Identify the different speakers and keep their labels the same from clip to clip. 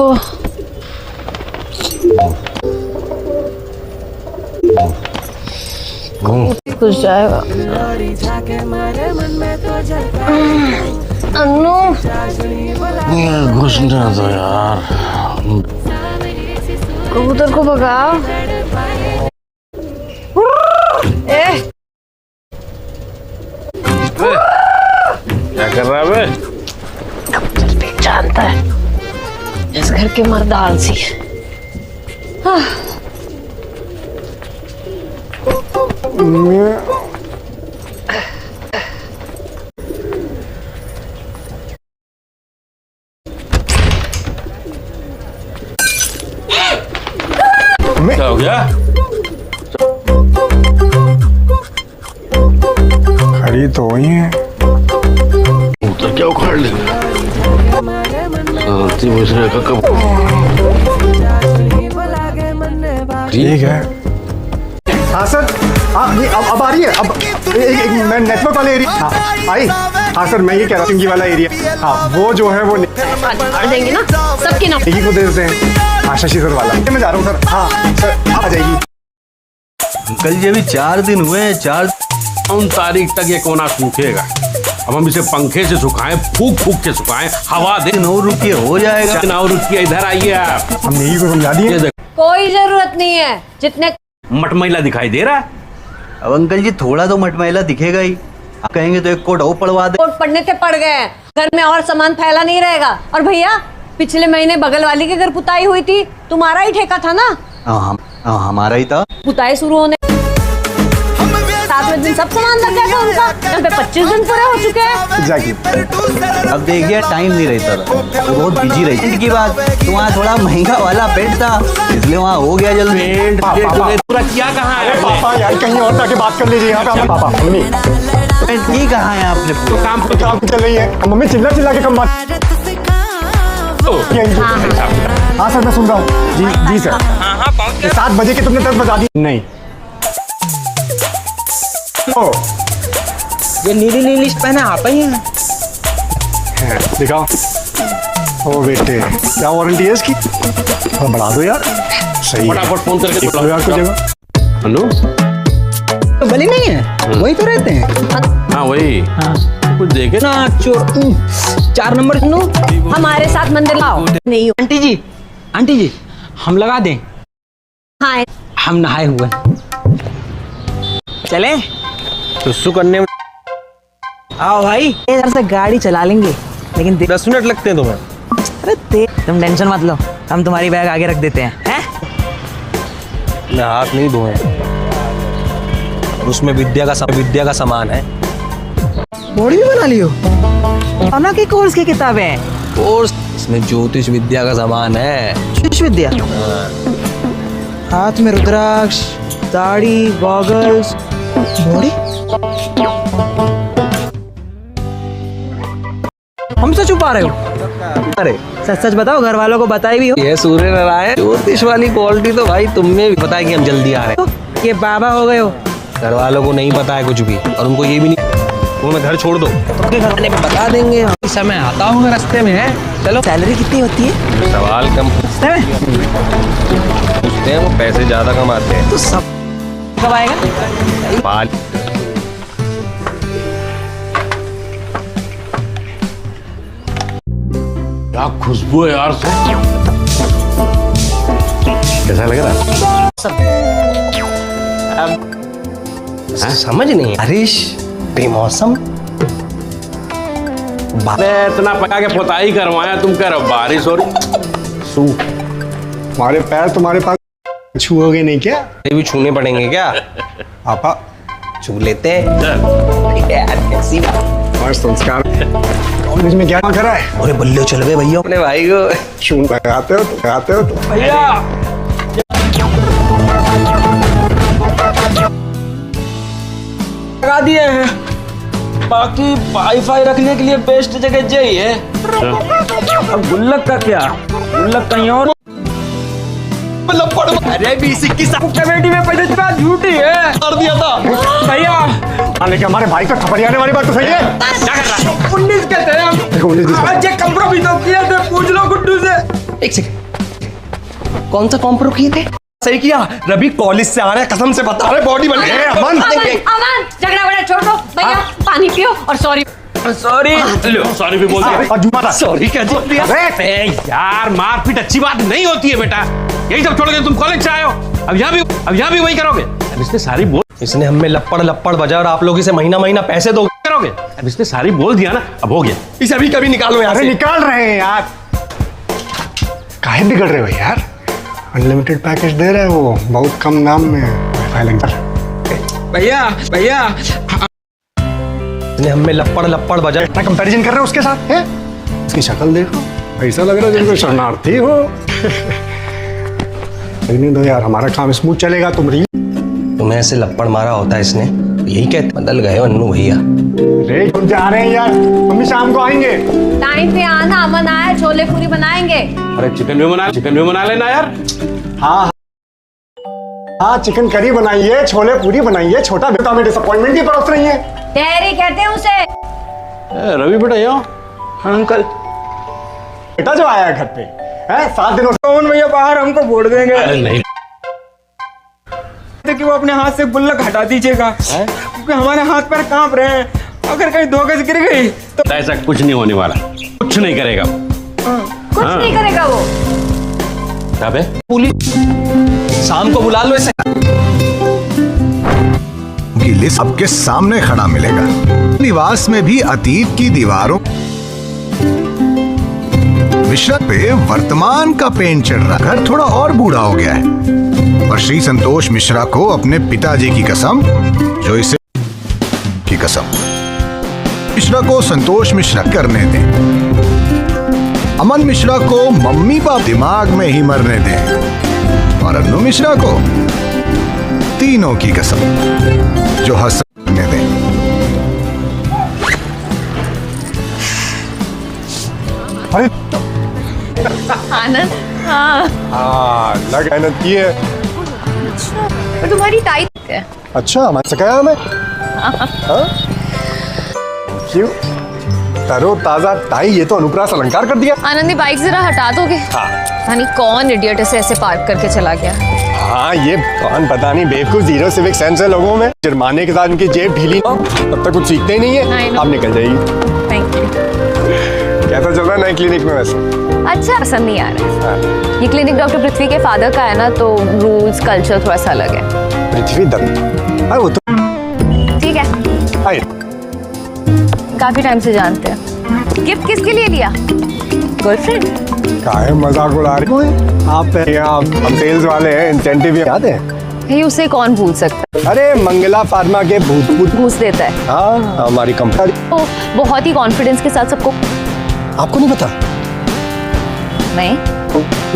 Speaker 1: हो। कुछ जाएगा। अन्नू
Speaker 2: घुसने दो यार।
Speaker 1: कबूतर को भगाओ।
Speaker 2: क्या कर रहा है बे?
Speaker 1: कबूतर भी जानता है इस घर के मर्द आलसी है।
Speaker 2: क्या हो गया?
Speaker 3: खड़ी तो वही है।
Speaker 2: उतर क्या उखाड़ लेंगे?
Speaker 3: ठीक है। हाँ सर, अब आ रही है। अब मैं नेटवर्क वाले एरिया। हाँ आई। हाँ सर, मैं ये कह रहा हूँ सिंगी वाला एरिया। हाँ वो जो है वो
Speaker 1: मार देंगे ना सबके नाम।
Speaker 3: यही को दे देते हैं। हाँ शशि सर वाला मैं जा रहा हूँ सर। हाँ सर आ जाएगी।
Speaker 4: अंकल जी अभी 4 दिन हुए हैं। 4
Speaker 2: तारीख तक ये कोना सूखेगा। अब हम इसे पंखे से सुखाएं, फूक फूक के सुखाएं, हवा दे।
Speaker 4: 9 रुपये हो जाएगा।
Speaker 2: 9 रुपये इधर आइए आप।
Speaker 3: हमने यही को समझा दिए।
Speaker 1: कोई जरूरत नहीं है। जितने
Speaker 2: मटमैला दिखाई दे रहा है।
Speaker 4: अब अंकल जी थोड़ा तो मटमैला दिखेगा ही। आप कहेंगे तो एक कोट और पड़वा दे।
Speaker 1: कोट पढ़ने के पड़ गए हैं। घर में और सामान फैला नहीं रहेगा। और भैया पिछले महीने बगल वाली के घर पुताई हुई थी, तुम्हारा ही ठेका था ना?
Speaker 4: हमारा ही था।
Speaker 1: पुताई शुरू होने 7वें दिन सब सामान लग गया था उनका। यहाँ पे 25 दिन पूरे हो चुके हैं।
Speaker 4: अब देखिए टाइम नहीं रहता था, वो बहुत बिजी रही थी। की बात तो वहाँ थोड़ा महंगा वाला पेंट था, इसलिए वहाँ हो गया जल्दी।
Speaker 2: पेंट पूरा किया कहाँ है?
Speaker 3: पापा यार कहीं और जाके बात कर लीजिए। यहाँ पे पापा मम्मी
Speaker 4: पेंट की कहाँ है आपने?
Speaker 2: तो काम
Speaker 3: चल रही है। मम्मी चिल्ला चिल्ला के कम बात। हाँ सर मैं सुन रहा हूँ। जी सर। 7 बजे के तुमने 10 बजा दी। नहीं
Speaker 5: ये नीली लिस्ट पहना आप ही हैं।
Speaker 3: दिखाओ। ओ बेटे क्या वारंटी है इसकी? थोड़ा बढ़ा दो यार। सही है।
Speaker 2: फटाफट फोन करके
Speaker 3: बुलाओ यार कुछ जगह।
Speaker 2: हेलो
Speaker 5: तो बली नहीं है, वही तो रहते हैं।
Speaker 2: हाँ वही।
Speaker 5: हाँ
Speaker 2: कुछ देखे
Speaker 5: ना 4 नंबर।
Speaker 1: हमारे साथ मंदिर लाओ। नहीं
Speaker 5: आंटी जी हम लगा दें।
Speaker 1: हाँ
Speaker 5: हम नहाए हुए चले
Speaker 6: सुसु करने में
Speaker 5: आओ भाई। इधर से गाड़ी चला लेंगे लेकिन
Speaker 6: 10 मिनट लगते हैं तुम्हें।
Speaker 5: अरे तुम टेंशन मत लो, हम तुम्हारी बैग आगे रख देते हैं।
Speaker 6: मैं हाथ नहीं धोए और उसमें विद्या का सामान है।
Speaker 5: बॉडी भी बना लियो। अना के कोर्स की किताबें हैं।
Speaker 6: कोर्स इसमें ज्योतिष विद्या का सामान है।
Speaker 5: ज्योतिष विद्या। हाथ में रुद्राक्ष, दाढ़ी, गॉगल्स, बॉडी। हमसे छुपा रहे हो?
Speaker 6: अरे
Speaker 5: सच सच बताओ, घर वालों को बताई भी हो?
Speaker 6: ये सूर्य नारायण ज्योतिष वाली क्वालिटी तो भाई तुम में भी पता है कि हम जल्दी आ रहे हैं।
Speaker 5: ये बाबा हो गए हो।
Speaker 6: घर वालों को नहीं पता है कुछ भी, और उनको ये भी नहीं। तुम्हें घर छोड़ दो
Speaker 5: तो घर वाले बता देंगे।
Speaker 6: समय आता होगा रास्ते में है। चलो
Speaker 5: सैलरी कितनी होती है?
Speaker 6: सवाल कम
Speaker 5: रास्ते में
Speaker 6: पूछते हैं, वो पैसे ज्यादा कमाते हैं।
Speaker 5: तो सब कब आएगा?
Speaker 6: बाल
Speaker 2: क्या खुशबू है यार। कैसा लग रहा है?
Speaker 6: समझ नहीं। हरीश बेमौसम
Speaker 2: मैं इतना पका के पोताई करवाया, तुम कह रहे हो बारिश हो रही।
Speaker 3: तुम्हारे पैर तुम्हारे पास छूओगे नहीं क्या?
Speaker 6: ये भी छूने पड़ेंगे क्या?
Speaker 3: पापा
Speaker 6: छू लेते हैं यार, कैसी बात।
Speaker 3: और संस्कार कॉलेज में क्या करा है?
Speaker 6: अरे बल्ले चल गए भैया अपने भाई को।
Speaker 3: क्यों लगाते हो तो
Speaker 2: भैया
Speaker 5: लगा दिए हैं। बाकी वाईफाई रखने के लिए बेस्ट जगह यही है। अब गुल्लक का क्या? गुल्लक कहीं और।
Speaker 6: अरे 20-21
Speaker 5: कमेटी में पैसे चुका झूठी है।
Speaker 6: कर दिया था
Speaker 5: भैया
Speaker 3: लेकिन हमारे भाई का खबर आने वाली बात तो सही है।
Speaker 5: क्या कर रहा है? 19 के थे हम। आज ये कंप्रो भी तो किए थे, पूछ लो गुड्डू से।
Speaker 6: एक सेकंड, कौन सा कॉम्प्रो किए थे? सही किया, रवि कॉलेज से आ रहे हैं, कसम से बता रहे, बॉडी बन गई।
Speaker 1: अमन अमन झगड़ा वगड़ा छोड़ दो भैया, पानी पियो और सॉरी।
Speaker 5: सॉरी।
Speaker 2: सॉरी भी बोल दिया।
Speaker 5: सॉरी क्या बोल दिया?
Speaker 2: अरे यार, मारपीट अच्छी बात नहीं होती है बेटा। यही सब छोड़ के तुम कॉलेज से आए हो, अब यहाँ भी वही करोगे? अब इसने सारी बोल
Speaker 6: इसने हमें लपड़ लपड़ बजा और आप लोग इसे महीना महीना पैसे दो
Speaker 2: करोगे। अब इसने सारी बोल दिया ना, अब हो गया।
Speaker 6: इसे अभी कभी निकालो यहाँ
Speaker 3: अरे
Speaker 6: से।
Speaker 3: निकाल रहे हैं यार, काहे बिगड़ रहे हो यार? अनलिमिटेड पैकेज दे रहे हैं वो, बहुत कम दाम में वाईफाई लग रहा है।
Speaker 5: भैया भैया
Speaker 6: इसने हमें लपड़ लपड़ बजा।
Speaker 3: मैं कंपैरिजन कर रहा हूँ उसके साथ है? उसकी शक्ल देखो, ऐसा लग रहा है जैसे शरणार्थी हो। लेकिन दो यार, हमारा काम स्मूथ चलेगा।
Speaker 6: तुम्हें ऐसे लपड़ मारा होता है इसने, यही कहते बदल गए हो अन्नू भैया।
Speaker 3: रे तुम जा रहे हैं यार, मम्मी शाम को आएंगे।
Speaker 1: टाइम पे आना, अमन आया, छोले पूरी बनाएंगे।
Speaker 2: अरे चिकन भी बना लेना यार।
Speaker 3: हाँ हाँ, चिकन करी बनाइए, छोले पूरी बनाइए। छोटा बेटा में डिसअपॉइंटमेंट ही परोस रही है।
Speaker 1: तहरी कहते हैं उसे।
Speaker 2: रवि बेटा यो
Speaker 5: अंकल
Speaker 3: बेटा जो आया है घर पे है 7 दिनों से,
Speaker 5: कौन भैया बाहर हमको वोट देंगे?
Speaker 2: अरे नहीं,
Speaker 5: कि वो अपने हाथ से गुल्लक हटा दीजिएगा, क्योंकि हमारे हाथ पैर कांप रहे हैं। अगर कहीं धोखे से गिर गई तो
Speaker 2: ऐसा कुछ नहीं होने वाला, कुछ नहीं करेगा।
Speaker 1: कुछ नहीं करेगा वो।
Speaker 2: अबे
Speaker 6: पुलिस शाम को बुला लो इसे।
Speaker 7: की लिस्ट आपके सामने खड़ा मिलेगा। निवास में भी अतीत की दीवारों मिश्रा पे वर्तमान का पेंट चढ़ रहा। घर थोड़ा और बूढ़ा हो गया है, पर श्री संतोष मिश्रा को अपने पिताजी की कसम, जो इसे की कसम, मिश्रा को संतोष मिश्रा करने दें। अमन मिश्रा को मम्मी पापा दिमाग में ही मरने दें, और अन्नू मिश्रा को तीनों की कसम, जो हंसने दें।
Speaker 3: अरे
Speaker 8: आनंद, हाँ
Speaker 3: लग मेहनत की है।
Speaker 8: तुम्हारी टाई है।
Speaker 3: अच्छा, मैं सकाया मैं हाँ? क्यों? तरो ताजा टाई, ये तो अनुप्रास अलंकार कर दिया।
Speaker 8: आनंदी बाइक जरा हटा दोगे? पता नहीं कौन इडियट इसे ऐसे पार्क करके चला गया।
Speaker 3: हाँ, ये कौन पता नहीं बेवकूफ, जीरो सिविक सेंस है लोगों में। जुर्माने के साथ उनकी जेब ढीली, तब तक कुछ सीखते ही नहीं है। अब निकल जाएगी।
Speaker 8: Thank you.
Speaker 3: कैसा चल रहा है नए क्लिनिक में वैसे?
Speaker 8: अच्छा, पसंद नहीं आ रहा है। ये क्लिनिक डॉक्टर पृथ्वी के फादर का है ना, तो रूल्स कल्चर थोड़ा सा अलग है।
Speaker 3: पृथ्वी दत्त, अरे वो तो
Speaker 8: ठीक है,
Speaker 3: आए।
Speaker 8: काफी टाइम से जानते हैं। गिफ्ट किसके लिए लिया? गर्लफ्रेंड?
Speaker 3: काहे मजाक उड़ा रही हो? आप हम सेल्स वाले हैं, इंसेंटिव याद है?
Speaker 8: ये उसे कौन भूल सकता है?
Speaker 3: अरे मंगला फार्मा के भूत
Speaker 8: घूस देता है।
Speaker 3: हाँ, हमारी कंपनी।
Speaker 8: तो बहुत ही कॉन्फिडेंस के साथ सबको।
Speaker 3: आपको नहीं पता?
Speaker 8: नहीं।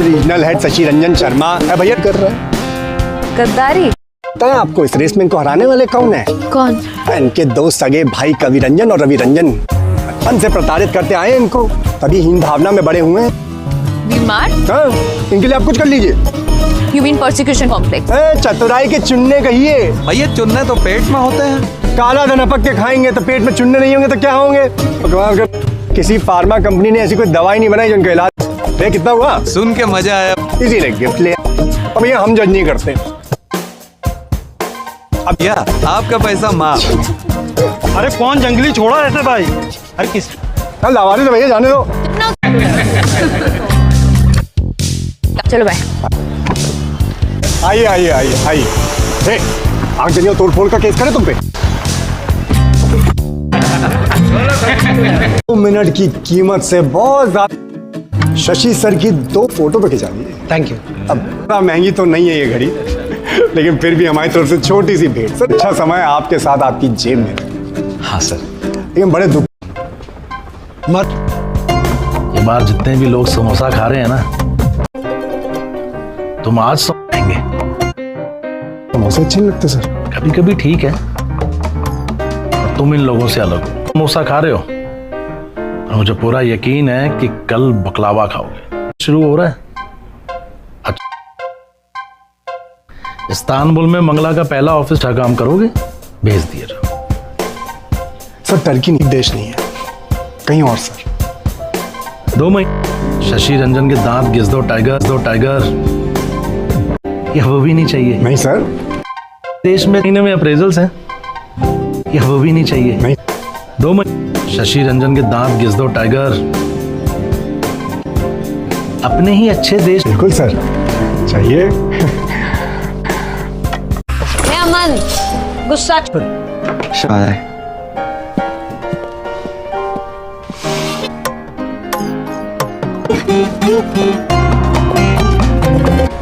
Speaker 3: रीजनल हेड शशि रंजन शर्मा है भैया, कर रहा है
Speaker 8: गद्दारी।
Speaker 3: पता है आपको इस रेस में इनको हराने वाले कौन है?
Speaker 8: कौन?
Speaker 3: इनके दो सगे भाई कवि रंजन और रवि रंजन। बचपन से प्रताड़ित करते आए हैं इनको, तभी हीन भावना में बड़े हुए हैं।
Speaker 8: बीमार?
Speaker 3: हाँ, इनके लिए आप कुछ कर लीजिए।
Speaker 8: You mean persecution complex?
Speaker 3: चतुराई के चुनने कहिए।
Speaker 6: भैया चुनने तो पेट में होते हैं।
Speaker 3: काला धन अपक के खाएंगे तो पेट में चुनने नहीं होंगे तो क्या होंगे? भगवान का किसी फार्मा कंपनी ने ऐसी कोई दवाई नहीं बनाई जो उनका इलाज। कितना हुआ?
Speaker 6: सुन के मजा आया।
Speaker 3: इसीलिए गिफ्ट ले। अब भैया हम जज नहीं करते।
Speaker 6: अब या आपका पैसा माफ।
Speaker 3: अरे कौन जंगली छोड़ा रहते भाई? अरे किस लावारिस भैया, जाने दो।
Speaker 8: चलो बाय।
Speaker 3: आइए आइए आइए आइए। आग जलियो तोड़ फोड़ का केस करे तुम पे। 2 मिनट की कीमत से बहुत ज्यादा शशि सर की 2 फोटो तो खिंचा दी।
Speaker 6: Thank you.
Speaker 3: अब इतना महंगी तो नहीं है ये घड़ी, लेकिन फिर भी हमारी तरफ से छोटी सी भेंट। सर अच्छा समय आपके साथ आपकी जेब में।
Speaker 6: हाँ सर।
Speaker 3: लेकिन बड़े दुख
Speaker 9: ये बार जितने भी लोग समोसा खा रहे हैं ना, तुम आज समझेंगे।
Speaker 3: समोसे अच्छे नहीं लगते सर?
Speaker 9: कभी कभी ठीक है, पर तुम इन लोगों से अलग हो। समोसा खा रहे हो और मुझे पूरा यकीन है कि कल बकलावा खाओगे। शुरू हो रहा है। अच्छा, इस्तांबुल में मंगला का पहला ऑफिस का काम करोगे? भेज दिए जाओ।
Speaker 3: सर टर्की देश नहीं है, कहीं और सर।
Speaker 9: 2 महीने शशि रंजन के दांत घिस दो टाइगर, या वो भी नहीं चाहिए?
Speaker 3: नहीं सर।
Speaker 9: देश में महीने में अप्रेजल्स हैं, या वो भी नहीं चाहिए?
Speaker 3: नहीं।
Speaker 9: 2 महीने। शशि रंजन के दांत घिस दो टाइगर, अपने ही अच्छे देश।
Speaker 3: बिल्कुल सर, चाहिए।
Speaker 1: ए अमन, गुस्सा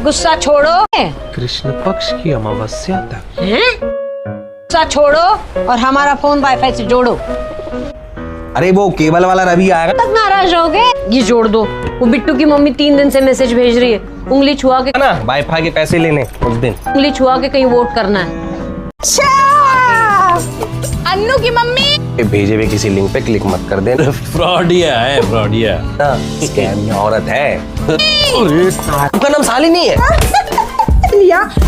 Speaker 1: गुस्सा छोड़ो।
Speaker 6: कृष्ण पक्ष की अमावस्या तक
Speaker 1: गुस्सा छोड़ो और हमारा फोन वाईफाई से जोड़ो।
Speaker 4: अरे वो केबल वाला रवि आएगा।
Speaker 1: तक नाराज हो गए? ये जोड़ दो। वो बिट्टू की मम्मी 3 दिन से मैसेज भेज रही है, उंगली छुआ के
Speaker 6: ना वाईफाई के पैसे लेने उस दिन।
Speaker 1: उंगली छुआ के कहीं वोट करना है।
Speaker 8: अन्नू की मम्मी
Speaker 6: भेजे हुए किसी लिंक पे क्लिक मत कर देना।
Speaker 2: फ्रॉडिया है, फ्रॉडिया।
Speaker 6: स्कैम औरत है। उसका नाम सालिनी है।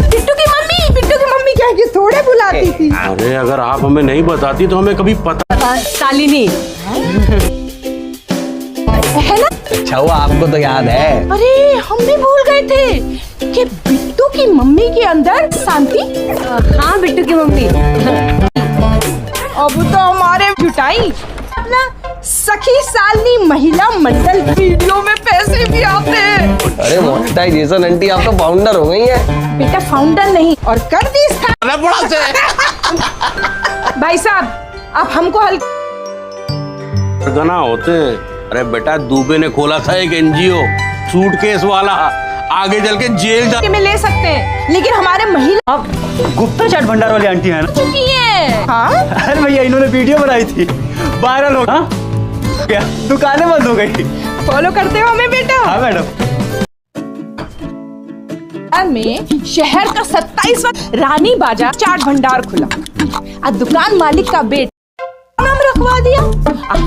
Speaker 8: बिट्टू की मम्मी क्या कि थोड़े बुलाती थी।
Speaker 2: अरे अगर आप हमें नहीं बताती तो हमें कभी पता।
Speaker 1: शालिनी
Speaker 8: है ना?
Speaker 6: अच्छा हुआ आपको तो याद है।
Speaker 8: अरे हम भी भूल गए थे कि बिट्टू की मम्मी के अंदर शांति।
Speaker 1: हाँ, बिट्टू की मम्मी।
Speaker 8: अब तो हमारे जुटाई अपना सखी सालनी महिला मंडल वीडियो में पैसे भी आते हैं।
Speaker 6: अरे मोनेटाइजेशन आंटी, आप तो फाउंडर हो गई है।
Speaker 8: बेटा फाउंडर नहीं और कर दी भाई साहब, आप हमको
Speaker 2: गना होते हैं। अरे बेटा, दुबे ने खोला था एक एनजीओ, सूटकेस वाला, आगे चल के जेल जा
Speaker 8: में ले सकते हैं, लेकिन हमारे महिला
Speaker 4: आप गुप्ता चाट भंडार वाली आंटी है ना?
Speaker 8: चुकी है। हाँ?
Speaker 4: अरे भैया इन्होंने वीडियो बनाई थी, वायरल हो गया, दुकानें बंद हो गई।
Speaker 8: फॉलो करते हो हमें बेटा?
Speaker 4: हाँ मैडम।
Speaker 8: में शहर का 27वां रानी बाजार चाट भंडार खुला और दुकान मालिक का बेटा नाम रखवा दिया।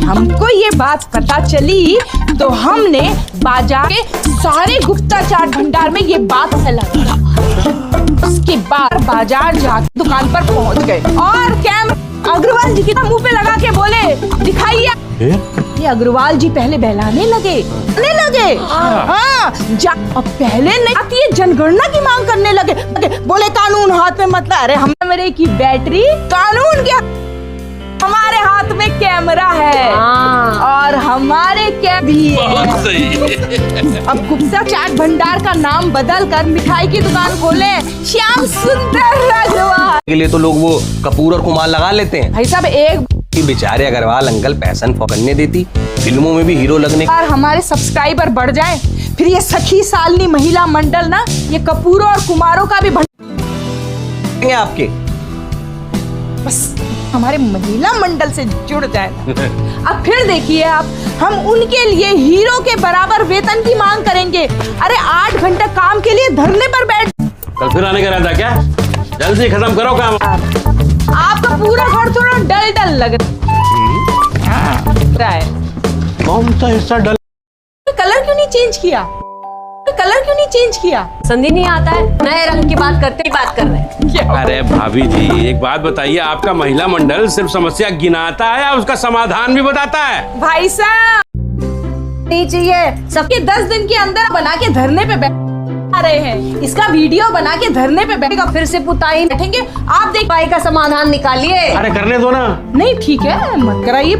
Speaker 8: हमको ये बात पता चली तो हमने बाजार के सारे गुप्ता चाट भंडार में ये बात फैला दी। उसके बाद बाजार जाकर दुकान पर पहुंच गए और कैमरा अग्रवाल जी की मुंह पे लगा के बोले, दिखाइए। ये अग्रवाल जी पहले बहलाने लगे हाँ, अब पहले नहीं आती है, जनगणना की मांग करने लगे। बोले कानून हाथ में मत ला। अरे हमारे की बैटरी कानून क्या, हमारे हाथ में कैमरा है और हमारे क्या भी है। अब गुप्ता चाट भंडार का नाम बदल कर मिठाई की दुकान खोले, श्याम सुंदर अग्रवाल
Speaker 6: के लिए तो लोग वो कपूर और कुमार लगा लेते हैं।
Speaker 8: भाई साहब, एक
Speaker 6: बेचारे अग्रवाल अंकल पैशन करने देती, फिल्मों में भी हीरो लगने।
Speaker 8: बार हमारे सब्सक्राइबर बढ़ जाए, फिर ये सखी सालनी महिला मंडल ना, ये कपूरों और कुमारों का भी
Speaker 6: भंडार आपके
Speaker 8: बस हमारे महिला मंडल से जुड़ जाए। अब फिर देखिए आप, हम उनके लिए हीरो के बराबर वेतन की मांग करेंगे। अरे 8 घंटे काम के लिए धरने पर बैठ।
Speaker 2: कल फिर आने का रहता क्या? जल्दी खत्म करो काम।
Speaker 8: आपका पूरा घर थोड़ा डल लग रहा है।
Speaker 2: कौन सा हिस्सा डल?
Speaker 8: कलर क्यों नहीं चेंज किया?
Speaker 1: संधि नहीं आता है, नए रंग की बात कर रहे हैं।
Speaker 2: अरे भाभी जी, एक बात बताइए, आपका महिला मंडल सिर्फ समस्या गिनाता है या उसका समाधान भी बताता है?
Speaker 8: भाई साहब नहीं चाहिए, सबके 10 दिन के अंदर बना के धरने पे बैठ रहे हैं। इसका वीडियो बना के धरने पे बैठेगा, फिर से पुताई बैठेंगे। आप देख भाई का समाधान निकालिए।
Speaker 2: अरे करने दो ना।
Speaker 8: नहीं ठीक है, मत कराइए।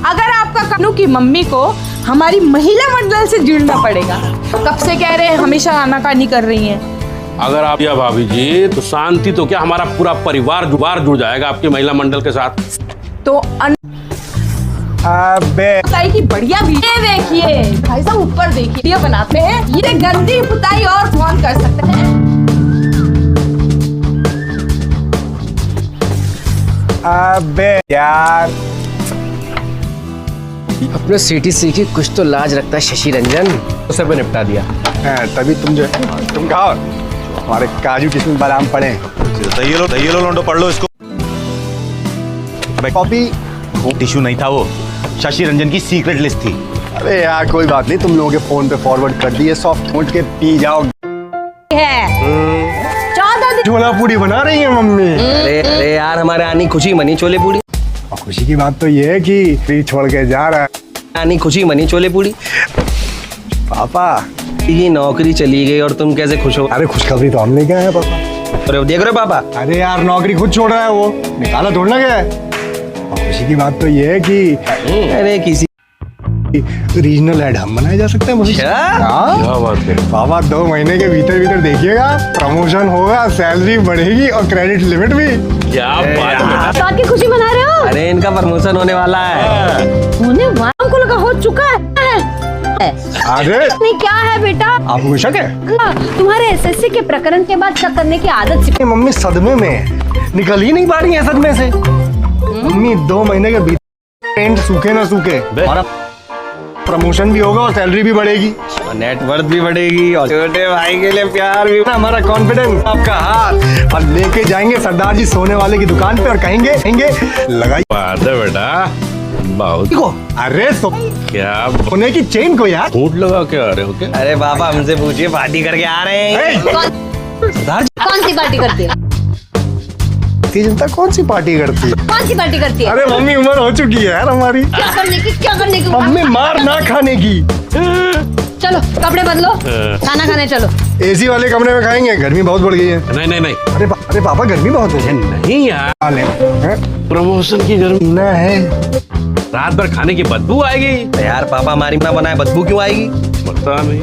Speaker 8: अगर आपका कानू की मम्मी को हमारी महिला मंडल से जुड़ना पड़ेगा। कब से कह रहे हैं, हमेशा आनाकानी कर रही हैं।
Speaker 2: अगर आप या भाभी जी, तो शांति तो क्या, हमारा पूरा परिवार जुड़ जाएगा आपके महिला मंडल के साथ।
Speaker 8: तो
Speaker 3: अबे
Speaker 8: पुताई की बढ़िया वीडियो देखिए भाई साहब, ऊपर देखिए वीडियो बनाते हैं। ये गंदी पुताई और कौन कर सकते हैं?
Speaker 3: अबे यार,
Speaker 6: अपने सीटी की कुछ तो लाज रखता है शशि रंजन, उसे भी निपटा दिया।
Speaker 3: तभी तुम खाओ, हमारे काजू किस्म बादाम पड़े।
Speaker 10: ये लो लोंडो, पढ़ लो इसको।
Speaker 3: कॉपी
Speaker 10: टिश्यू नहीं था, वो शशि रंजन की सीक्रेट लिस्ट थी।
Speaker 3: अरे यार कोई बात नहीं, तुम लोगों के फोन पे फॉरवर्ड कर दिए, सॉफ्ट नोट के पी जाओ।
Speaker 1: है 14 दिन
Speaker 3: छोला पूरी बना रही है मम्मी।
Speaker 6: अरे यार, हमारे आनी खुशी मनी छोले पूरी।
Speaker 3: और खुशी की बात तो ये है कि फ्री छोड़ के जा रहा है।
Speaker 6: यानी खुशी मनी छोले पूरी।
Speaker 3: पापा
Speaker 6: ये नौकरी चली गई और तुम कैसे खुश हो?
Speaker 3: अरे खुशखबरी तो हम लेके आए हैं पापा।
Speaker 6: अरे देख रहे हो पापा?
Speaker 3: अरे यार नौकरी खुद छोड़ रहा है, वो निकाला थोड़ा गया है। और खुशी की बात तो ये है कि
Speaker 6: अरे किसी
Speaker 3: रीजनल हेड हम बनाए जा सकते हैं भविष्य में। हाँ?
Speaker 2: क्या बात है?
Speaker 3: बाबा 2 महीने के भीतर देखिएगा, प्रमोशन होगा, सैलरी बढ़ेगी और क्रेडिट लिमिट भी।
Speaker 2: क्या बात है बेटा?
Speaker 1: बात की खुशी मना रहे हो?
Speaker 6: अरे इनका प्रमोशन होने वाला है।
Speaker 1: होने वाला को लगा हो चुका है।
Speaker 3: अरे
Speaker 1: नहीं क्या है बेटा?
Speaker 3: आपको शक है?
Speaker 1: तुम्हारे एसएससी के प्रकरण के बाद शक करने की आदत सी।
Speaker 3: मम्मी सदमे में है, निकल ही नहीं पा रही है सदमे से। मम्मी 2 महीने के भीतर पेंट सूखे ना सूखे और प्रमोशन भी होगा और सैलरी भी बढ़ेगी,
Speaker 6: नेटवर्थ भी बढ़ेगी और छोटे भाई के लिए प्यार भी।
Speaker 3: हमारा कॉन्फिडेंस आपका हाथ और लेके जाएंगे सरदार जी सोने वाले की दुकान पे और कहेंगे लगाई
Speaker 2: बात है बेटा, बहुत।
Speaker 3: अरे
Speaker 2: क्या
Speaker 3: सोने की चेन को यार
Speaker 2: फूट लगा के आ रहे हो क्या?
Speaker 6: अरे पापा हमसे पूछिए, पार्टी करके आ रहे हैं।
Speaker 1: कौन सी पार्टी करती है?
Speaker 3: भारतीय जनता कौन सी पार्टी करती है?
Speaker 1: कौन सी पार्टी करती है?
Speaker 3: अरे मम्मी उम्र हो चुकी है यार हमारी।
Speaker 1: क्या करने की?
Speaker 3: मम्मी मार ना खाने की।
Speaker 1: चलो कपड़े बदलो, खाना खाने चलो।
Speaker 3: एसी वाले कमरे में खाएंगे, गर्मी बहुत बढ़ गई है।
Speaker 2: नहीं नहीं नहीं,
Speaker 3: अरे पापा गर्मी बहुत है।
Speaker 2: नहीं यार, प्रमोशन की गर्मी
Speaker 3: ना है,
Speaker 2: रात भर खाने की बदबू आएगी।
Speaker 6: यार पापा हमारी माँ बनाए बदबू क्यों आएगी?
Speaker 2: पता नहीं।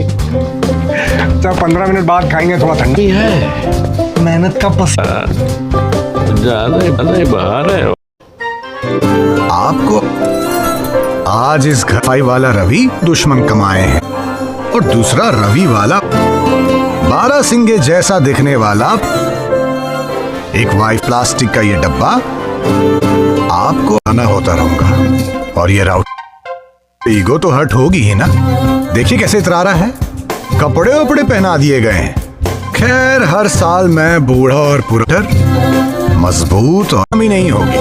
Speaker 3: अच्छा 15 मिनट बाद खाएंगे, थोड़ा ठंडी है, मेहनत का
Speaker 2: ज्यादा ही बाहर है।
Speaker 7: आपको आज इस घर फाई वाला रवि दुश्मन कमाए हैं और दूसरा रवि वाला 12 सिंगे जैसा दिखने वाला एक वाइट प्लास्टिक का ये डब्बा आपको आना होता रहूंगा। और ये राउट ईगो तो हर्ट होगी ही ना। देखिए कैसे इतरा रहा है, कपड़े वपड़े पहना दिए गए हैं। खैर हर साल मैं बूढ़ा और पुरटर मजबूत और कमी नहीं होगी।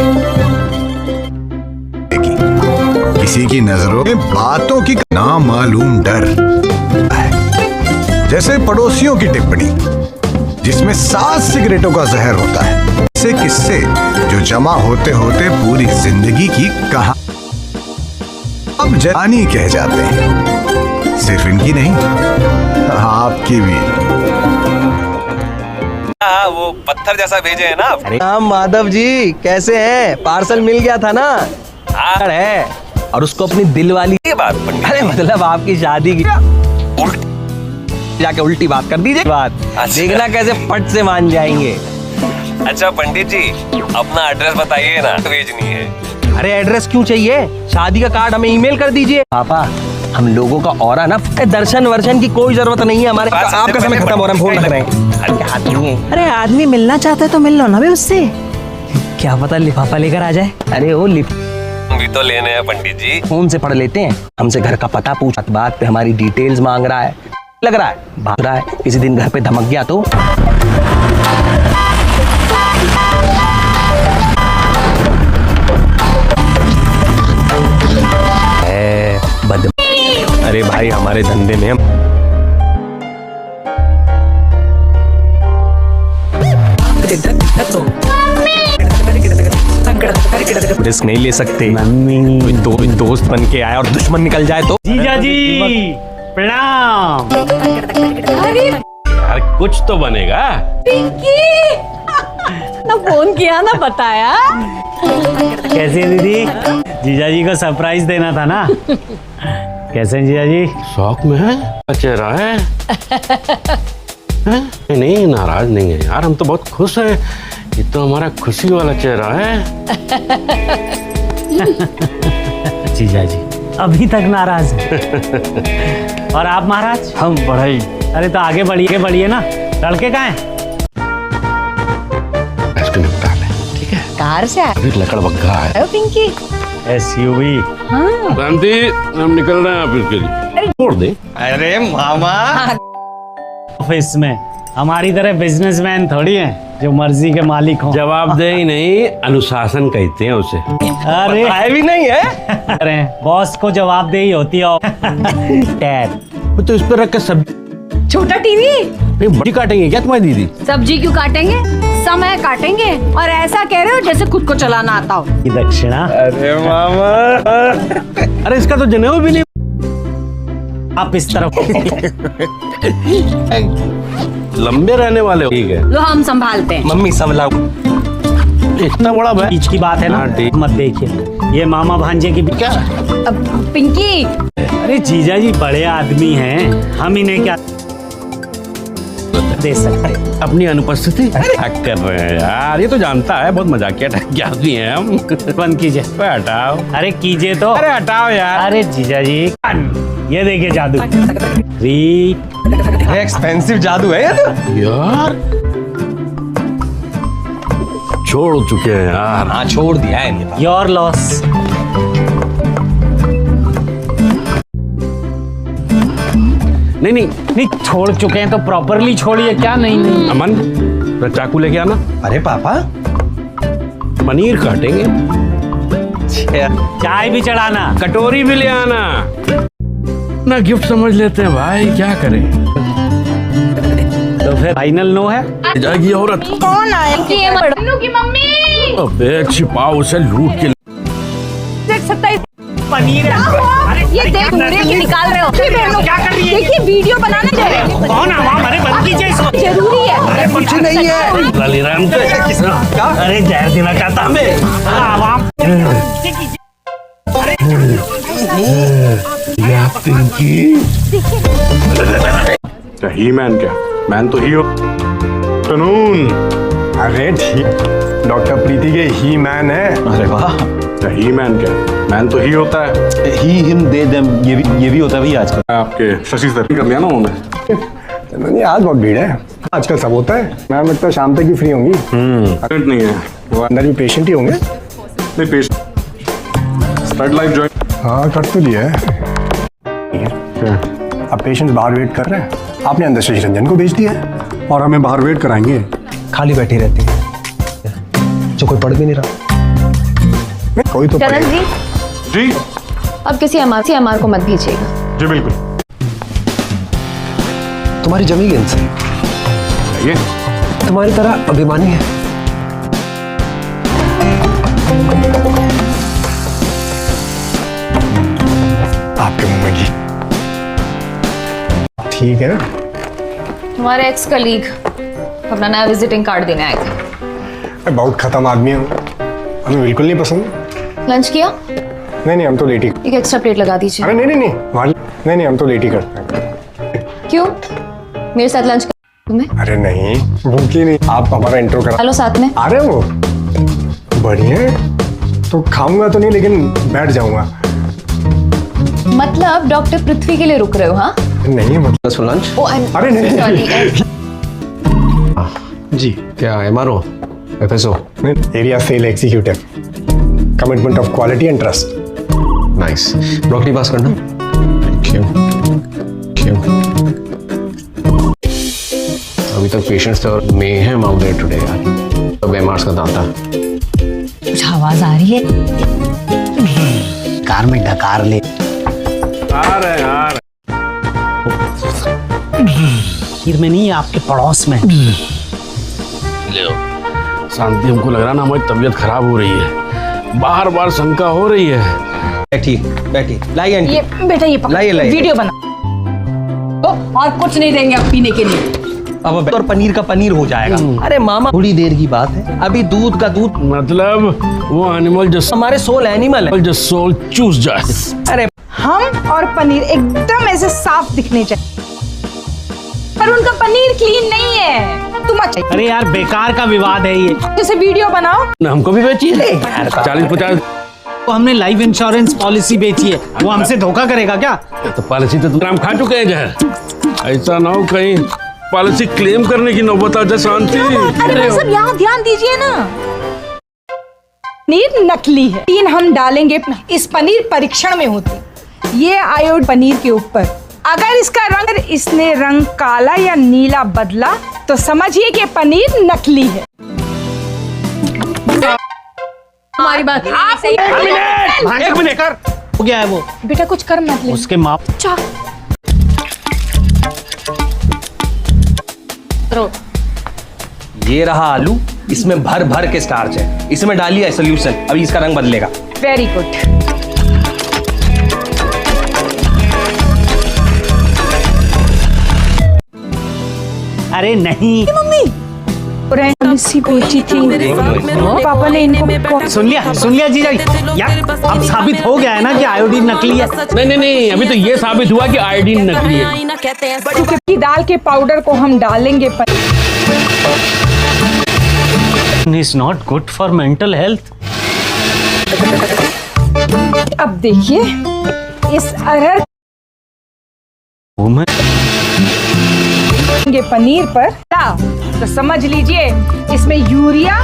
Speaker 7: किसी की नजरों में बातों की नामालूम डर है, जैसे पड़ोसियों की टिप्पणी जिसमें 7 सिगरेटों का जहर होता है। ऐसे किस्से जो जमा होते होते पूरी जिंदगी की कहानी अब जानी कह जाते हैं। सिर्फ इनकी नहीं, आपकी भी।
Speaker 6: वो पत्थर जैसा भेजे है ना। अरे माधव जी कैसे हैं? पार्सल मिल गया था ना? है और उसको अपनी दिल वाली बात। अरे मतलब आपकी शादी की जाके उल्टी बात कर दीजिए। बात देखना कैसे फट से मान जाएंगे। अच्छा पंडित जी अपना एड्रेस बताइए ना, भेजनी है। अरे एड्रेस क्यों चाहिए? शादी का कार्ड हमें ईमेल कर दीजिए। पापा हम लोगों का ऑरा ना, दर्शन वर्शन की कोई जरूरत नहीं है हमारे। आपका समय खत्म हो रहा है, फोन रख रहे हैं।
Speaker 8: अरे आदमी मिलना चाहता है तो मिल लो ना भी उससे, क्या पता लिफाफा लेकर आ जाए।
Speaker 6: अरे वो भी तो लेने हैं पंडित जी। फोन से पढ़ लेते हैं, हमसे घर का पता पूछ, बात पे हमारी डिटेल्स मांग रहा है, लग रहा है भाग रहा है। किसी दिन घर पे धमक गया तो अरे भाई हमारे धंधे में हम रिस्क नहीं ले सकते। कोई दोस्त बन के आया और दुश्मन निकल जाए तो।
Speaker 5: जीजा जी प्रणाम।
Speaker 2: यार कुछ तो बनेगा।
Speaker 1: पिंकी ना फोन किया ना बताया।
Speaker 5: कैसे हैं दीदी? जीजा जी को सरप्राइज देना था ना। कैसे हैं जीजा जी?
Speaker 2: शौक में है, चेहरा है। नहीं नाराज नहीं है यार, हम तो बहुत खुश हैं। ये तो हमारा खुशी वाला चेहरा है।
Speaker 5: जीजा जी अभी तक नाराज है। और आप महाराज? हम बढ़ाई। अरे तो आगे बढ़िए ना, लड़के कहाँ हैं?
Speaker 2: इसको निपटा ले, ठीक है?
Speaker 1: कार से आए
Speaker 2: अभी लकड़ बग्गा है।
Speaker 1: पिंकी
Speaker 5: SUV।
Speaker 1: हाँ।
Speaker 2: शांति, हम निकल रहे हैं ऑफिस के लिए, छोड़ दे।
Speaker 6: अरे मामा
Speaker 5: ऑफिस में हमारी तरह बिजनेसमैन थोड़ी हैं जो मर्जी के मालिक हों।
Speaker 2: जवाबदेही नहीं, अनुशासन कहते हैं उसे।
Speaker 5: अरे
Speaker 6: भी नहीं है।
Speaker 5: अरे बॉस को जवाबदेही होती है। टैब
Speaker 2: तो इस पर रख के सब
Speaker 1: छोटा टीवी
Speaker 2: बड़ी काटेंगे क्या तुम्हारी दीदी?
Speaker 1: सब्जी क्यों काटेंगे? समय काटेंगे और ऐसा कह रहे हो जैसे खुद को चलाना आता हो।
Speaker 6: दक्षिणा। अरे मामा, अरे इसका तो जनेऊ भी नहीं। आप इस तरफ लंबे रहने वाले हो। ठीक है,
Speaker 1: लो हम संभालते हैं।
Speaker 6: मम्मी संभलाओ। इतना बड़ा बीच की बात है ना, मत देखिए। ये मामा भांजे की क्या।
Speaker 1: पिंकी,
Speaker 6: अरे जीजा जी बड़े आदमी हैं, हम इन्हें क्या दे सकते हैं। अपनी अनुपस्थिति हैक कर रहे हैं यार, ये तो जानता है बहुत मजाकिया टाइप आदमी है हम। बंद कीजिए। हटाओ। अरे कीजिए तो। अरे हटाओ यार। अरे जीजा जी ये देखिए जादू। एक्सपेंसिव जादू है ये तो यार। छोड़ चुके हैं यार। हाँ छोड़ दिया है। Your loss. नहीं छोड़ चुके हैं तो प्रॉपरली छोड़िए। क्या नहीं। अमन चाकू लेके आना। अरे पापा पनीर काटेंगे। चाय भी चढ़ाना, कटोरी भी ले आना। ना गिफ्ट समझ लेते हैं भाई, क्या करें। तो फिर फाइनल नो है। जाएगी औरत।
Speaker 8: कौन आया की मम्मी?
Speaker 9: अबे छिपाओ उसे, लूट के।
Speaker 6: पनीर
Speaker 1: ये देख निकाल रहे हो।
Speaker 8: क्या कर रही है? देखिए वीडियो बनाने जा रहे हैं।
Speaker 6: कौन आवाम? अरे बंद कीजिए इसको।
Speaker 8: जरूरी है।
Speaker 6: अरे कुछ नहीं है। अरे जहर देना चाहता हमें आवाम।
Speaker 9: ही मैन क्या, मैन तो ही हो कानून।
Speaker 3: अरे ठीक, डॉक्टर प्रीति के ही मैन है।
Speaker 10: अरे वाह,
Speaker 9: ही मैन क्या, मैन तो ही होता है।
Speaker 10: ही हिम दे देम, ये भी होता है भैया आजकल।
Speaker 9: आपके शशि सर कर लिया ना उन्होंने।
Speaker 3: नहीं, आज बहुत भीड़ है, आजकल सब होता है। मैम लगता है शाम तक ही फ्री होंगी।
Speaker 9: नहीं है
Speaker 3: वो अंदर भी पेशेंट ही होंगे।
Speaker 9: नहीं, पेशेंट स्टड लाइफ ज्वाइन।
Speaker 3: हाँ कर तो लिया है। अब पेशेंट बाहर वेट कर रहे हैं, आपने अंदर शशि रंजन को भेज दिया है और हमें बाहर वेट कराएंगे।
Speaker 4: खाली बैठी रहती है जो कोई पढ़ भी नहीं रहा।
Speaker 3: कोई तो
Speaker 11: चरण जी,
Speaker 9: जी
Speaker 11: अब किसी एमआर को मत भेजिएगा।
Speaker 9: जी बिल्कुल।
Speaker 4: तुम्हारी जमी गेंद से
Speaker 9: ये
Speaker 4: तुम्हारी तरह अभिमानी है।
Speaker 3: आपके मुंह में घी। ठीक है।
Speaker 11: तुम्हारे एक्स कलीग अपना नया विजिटिंग कार्ड देने आए थे।
Speaker 3: मैं बहुत खत्म आदमी हूँ, हमें बिल्कुल नहीं पसंद।
Speaker 11: लंच किया?
Speaker 3: नहीं हम तो लेट ही।
Speaker 11: एक एक्स्ट्रा प्लेट लगा दीजिए।
Speaker 3: अरे नहीं हम तो लेट ही करते हैं।
Speaker 11: क्यों? मेरे साथ लंच तुम्हें?
Speaker 3: अरे नहीं, भूख ही नहीं। आप हमारा इंट्रो करा।
Speaker 11: चलो साथ में।
Speaker 3: आ रहे हो? बढ़िया, तो खाऊंगा तो नहीं लेकिन बैठ जाऊंगा।
Speaker 11: मतलब डॉक्टर पृथ्वी के लिए रुक रहे हो? हाँ
Speaker 3: नहीं मतलब
Speaker 4: लंच।
Speaker 3: अरे नहीं
Speaker 4: जी क्या MRO FSO
Speaker 3: area sale executive, commitment of quality and trust.
Speaker 4: Nice. Broccoli pass करना। क्यों अभी तक पेशेंट्स थे और मे है माउंट टुडे यार। अब एमआरस का दांता
Speaker 1: कुछ आवाज आ रही है।
Speaker 4: कार में ढकार ले।
Speaker 9: आ रहे यार।
Speaker 6: फिर में नहीं, आपके पड़ोस में।
Speaker 9: शांति, हमको लग रहा ना हमारी तबीयत खराब हो रही है, बार बार शंका हो रही है।
Speaker 4: बैठी लाई आंटी।
Speaker 8: ये बेटा ये
Speaker 4: लाइए
Speaker 8: वीडियो बना।
Speaker 1: और कुछ नहीं देंगे अब पीने के लिए।
Speaker 6: अब और पनीर का पनीर हो जाएगा। अरे मामा थोड़ी देर की बात है, अभी दूध का दूध।
Speaker 9: मतलब वो एनिमल जो
Speaker 6: हमारे सोल एनिमल है,
Speaker 9: जो सोल चूस जाए।
Speaker 6: अरे
Speaker 8: हम और पनीर एकदम ऐसे साफ दिखने चाहिए, पर उनका पनीर क्लीन नहीं है। तुम अच्छा।
Speaker 6: अरे यार बेकार का विवाद है ये।
Speaker 8: जैसे वीडियो बनाओ
Speaker 9: ना हमको भी बेचिए 40-50।
Speaker 6: तो हमने लाइफ इंश्योरेंस पॉलिसी बेची है, वो हमसे धोखा करेगा क्या?
Speaker 9: तो पॉलिसी तो हम खा चुके हैं जहर। ऐसा ना हो कहीं पॉलिसी क्लेम करने की नौबत आ जाए। शांति।
Speaker 8: अरे सब यहाँ ध्यान दीजिए ना, पनीर नकली है। तीन हम डालेंगे इस पनीर परीक्षण में होती। ये आयोड पनीर के ऊपर, अगर इसका रंग, इसने रंग काला या नीला बदला तो समझिए कि पनीर नकली है।
Speaker 1: हमारी बात सही।
Speaker 6: एक मिनट हो गया है वो।
Speaker 8: बेटा कुछ कर मत ले।
Speaker 6: उसके माप
Speaker 4: ये रहा आलू
Speaker 6: इसमें भर भर के स्टार्च है, इसमें डालिए सोल्यूशन, अभी इसका रंग बदलेगा।
Speaker 8: Very good.
Speaker 4: अरे नहीं
Speaker 8: मम्मी सी बेची थी, पापा ने इनको
Speaker 4: सुन लिया जीजा जी, यार अब साबित हो गया है ना कि आयोडीन नकली है।
Speaker 2: नहीं, अभी तो ये साबित हुआ कि आयोडीन नकली है।
Speaker 8: क्योंकि दाल के पाउडर को हम डालेंगे
Speaker 4: is not good for mental health.
Speaker 8: अब देखिए इस अरहर के पनीर पर तो समझ लीजिए इसमें यूरिया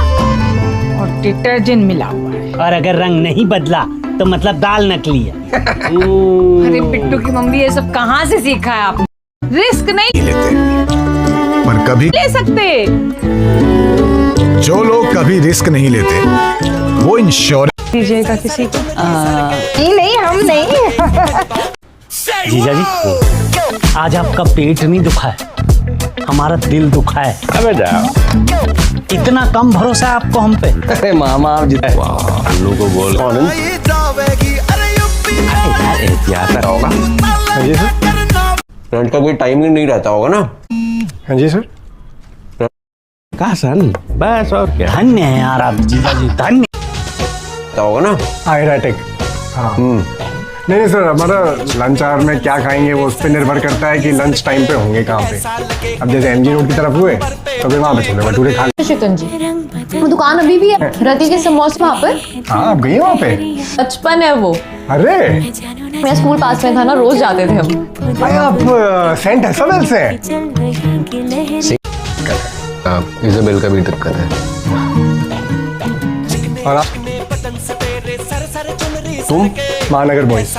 Speaker 8: और डिटर्जेंट मिला हुआ है।
Speaker 4: और अगर रंग नहीं बदला तो मतलब दाल नकली है।
Speaker 1: अरे बिट्टू की मम्मी ये सब कहाँ से सीखा है आपने?
Speaker 8: रिस्क नहीं
Speaker 7: लेते पर कभी
Speaker 8: ले सकते।
Speaker 7: जो लोग कभी रिस्क नहीं लेते वो इंश्योरेंस
Speaker 8: दीजिएगा किसी को। नहीं हम नहीं।
Speaker 4: जीजा जी आज आपका पेट नहीं दुखा है, हमारा दिल दुखा है।
Speaker 2: अबे जाओ,
Speaker 4: इतना कम भरोसा है आपको हम पे।
Speaker 6: अरे मामा आप जितने
Speaker 2: अन्नू को बोल।
Speaker 6: एहतियात होगा,
Speaker 3: हाँ जी सर।
Speaker 6: फ्रेंड का कोई टाइम नहीं रहता होगा ना।
Speaker 3: हाँ जी सर।
Speaker 2: कहा सन, बस और क्या।
Speaker 4: धन्य है यार आप जीजा जी, धन्य
Speaker 6: होगा ना।
Speaker 3: आयराटिक। हाँ नहीं सर, हमारा लंच आवर में क्या खाएंगे वो उस पर निर्भर करता है कि लंच टाइम पे होंगे कहाँ पे। अब जैसे एमजी रोड की तरफ हुए तो फिर वहाँ पे छोले भटूरे खा ले।
Speaker 11: चिकन जी वो दुकान अभी भी है, रति के समोसे वहाँ पर।
Speaker 3: हाँ आप गई वहाँ पे?
Speaker 11: बचपन है वो।
Speaker 3: अरे
Speaker 11: मेरा स्कूल पास में था ना, रोज जाते थे हम।
Speaker 3: भाई आप सेंट हेसवेल से हैं?
Speaker 6: इज़ाबेल का भी दिक्कत है।
Speaker 3: और आप?
Speaker 6: तुम?
Speaker 3: महानगर बॉयज।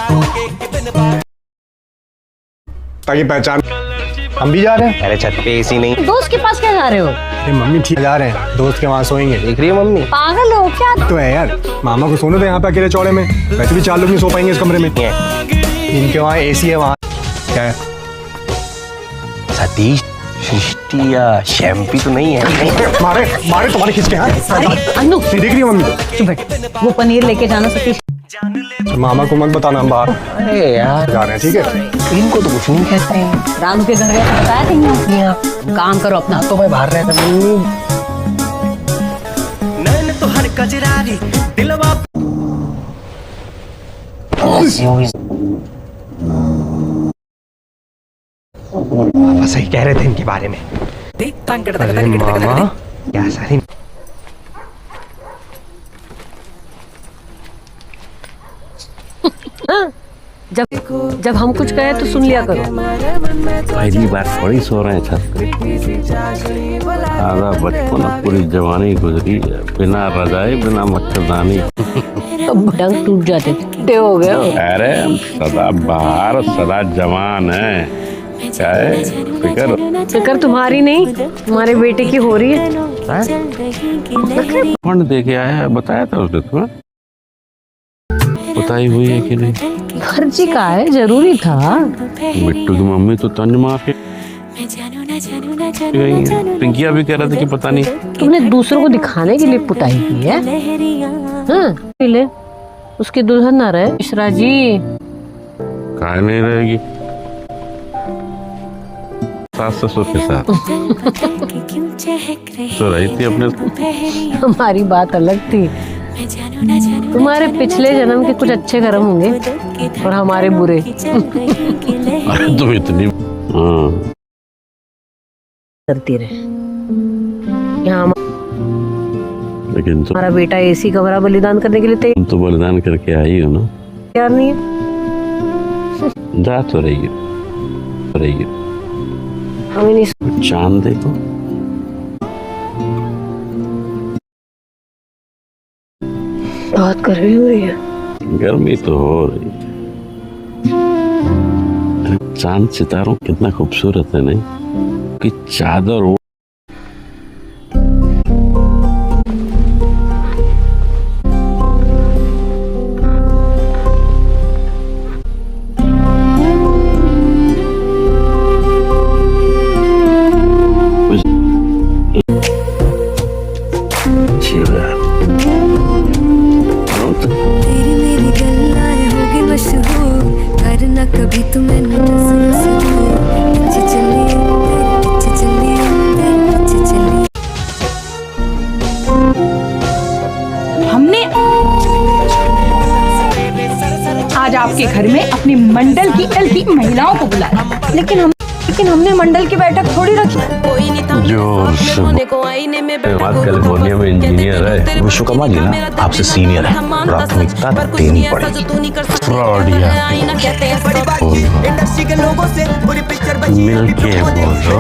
Speaker 3: ताकि पहचान। हम भी जा रहे हैं।
Speaker 6: अरे छत पे एसी नहीं।
Speaker 1: दोस्त के पास क्या जा रहे हो?
Speaker 3: अरे मम्मी ठीक जा रहे हैं, दोस्त के वहाँ सोएंगे।
Speaker 6: देख रही है मम्मी?
Speaker 1: पागल हो क्या?
Speaker 3: तो है यार, मामा को सोने दो यहाँ पे अकेले चौड़े में। वैसे भी 4 लोग नहीं सो पाएंगे इस कमरे में। इनके वहाँ एसी है, वहाँ क्या है?
Speaker 6: सतीश सृष्टि या शैम्पी तो नहीं है?
Speaker 3: मारे तुम्हारे खिंचके।
Speaker 1: अन्नू
Speaker 3: देख रही है मम्मी को?
Speaker 1: चुप बैठ। वो पनीर लेके जाना सतीश।
Speaker 3: मामा को मत बताना हम बाहर
Speaker 6: अरे यार
Speaker 3: जा रहे हैं, ठीक है?
Speaker 6: इनको तो कुछ नहीं कहते हैं।
Speaker 1: रानू के घर गया बताया नहीं आप? काम करो अपना।
Speaker 6: तो मैं बाहर रहता हूँ। पापा सही कह रहे थे इनके बारे में। अरे मामा क्या सारी
Speaker 1: जब हम कुछ कहे तो सुन लिया करो।
Speaker 2: पहली बार थोड़ी सो रहे हैं छत पे। आधा बचपन पूरी जवानी गुजरी बिना रजाई बिना मच्छरदानी।
Speaker 1: डंक टूट जाते थे हो गए हो।
Speaker 2: अरे हम सदा बाहर सदा जवान है। क्या है
Speaker 1: फिक्र तुम्हारी नहीं, तुम्हारे बेटे की हो रही है।
Speaker 2: फंड दे के आया, बताया था उसने तुम्हें? बताई हुई है कि नहीं?
Speaker 1: खर्ची का है, जरूरी था।
Speaker 2: बिट्टू की मम्मी तो तंज मार के गई है। पिंकिया भी कह रहा था कि पता नहीं
Speaker 1: तुमने दूसरों को दिखाने के लिए पुताई की है। हाँ ले, उसकी दुल्हन ना रहे मिश्रा जी।
Speaker 2: काहे नहीं रहेगी सास ससुर के साथ तो रही थी अपने।
Speaker 1: हमारी बात अलग थी। तुम्हारे पिछले जन्म के कुछ अच्छे कर्म होंगे और हमारे बुरे।
Speaker 2: अरे तुम इतनी
Speaker 1: करती रहे। यहाँ
Speaker 2: लेकिन तो
Speaker 1: हमारा बेटा एसी कमरा बलिदान करने के लिए
Speaker 2: तुम तो बलिदान करके आई हो ना।
Speaker 1: तैयार नहीं है।
Speaker 2: जा तो रही है।
Speaker 1: हमें नहीं।
Speaker 2: चांद देखो,
Speaker 1: बहुत गर्मी हो रही है।
Speaker 2: गर्मी तो हो रही है। चांद सितारों कितना खूबसूरत है नहीं कि चादर अच्छी हो यार।
Speaker 12: तेरी मेरी गल्लाएं होगी मशहूर, करना कभी तुम्हें नजर से दूर। पीछे चलिए तेरे पीछे चलिए तेरे पीछे चलिए।
Speaker 8: हमने आज आपके घर में अपनी मंडल की महिलाओं को बुलाया, लेकिन हमने मंडल की बैठक थोड़ी रखी।
Speaker 2: जो कैलिफोर्निया में इंजीनियर है,
Speaker 10: विश्वकर्मा जी ना आपसे सीनियर है, प्राथमिकता देनी पड़ेगी।
Speaker 2: फ्रॉडिया मिल के बोलो।